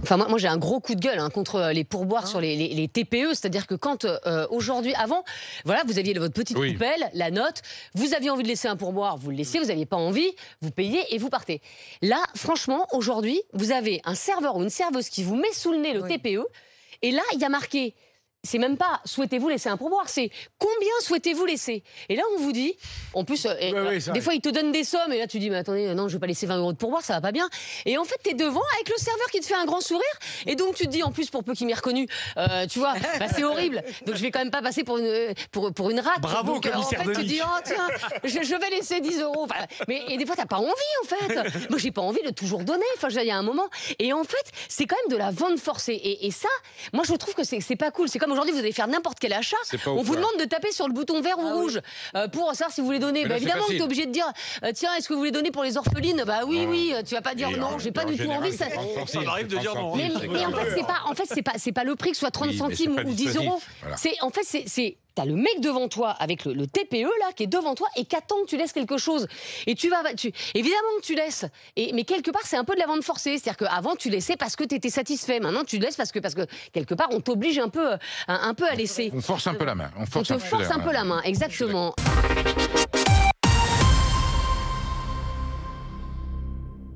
Enfin, moi j'ai un gros coup de gueule contre les pourboires sur les TPE. C'est-à-dire que quand aujourd'hui, avant, voilà, vous aviez votre petite poubelle, la note, vous aviez envie de laisser un pourboire, vous le laissez, vous n'aviez pas envie, vous payez et vous partez. Là, franchement, aujourd'hui, vous avez un serveur ou une serveuse qui vous met sous le nez le TPE, et là, il y a marqué... C'est même pas souhaitez-vous laisser un pourboire, c'est combien souhaitez-vous laisser. Et là, on vous dit, en plus, des fois, ils te donnent des sommes, et là, tu dis, mais attendez, non, je vais pas laisser 20 € de pourboire, ça va pas bien. Et en fait, tu es devant avec le serveur qui te fait un grand sourire, et donc tu te dis, en plus, pour peu qu'il m'ait reconnu, tu vois, bah, c'est horrible. Donc je vais quand même pas passer pour une rate. Bravo, donc, en fait, tu dis, oh tiens, je vais laisser 10 €. Enfin, et des fois, t'as pas envie, en fait. Moi, j'ai pas envie de toujours donner. Enfin, il y a un moment. Et en fait, c'est quand même de la vente forcée. Et ça, moi, je trouve que c'est pas cool. C'est comme aujourd'hui, vous allez faire n'importe quel achat, on vous demande de taper sur le bouton vert ou rouge pour savoir si vous voulez donner. Bah, évidemment, tu es obligé de dire tiens, est-ce que vous voulez donner pour les orphelines? Bah oui, tu vas pas dire non, j'ai pas du tout envie. Ça m'arrive de dire non. Mais en fait, c'est pas le prix que soit 30 centimes ou 10 €. Voilà. En fait, t'as le mec devant toi avec le TPE là qui est devant toi et qui attend que tu laisses quelque chose. Et évidemment que tu laisses. Mais quelque part, c'est un peu de la vente forcée. C'est-à-dire qu'avant, tu laissais parce que tu étais satisfait. Maintenant, tu laisses parce que quelque part, on t'oblige un peu à laisser. On force un peu la main. On te force un peu la main, exactement.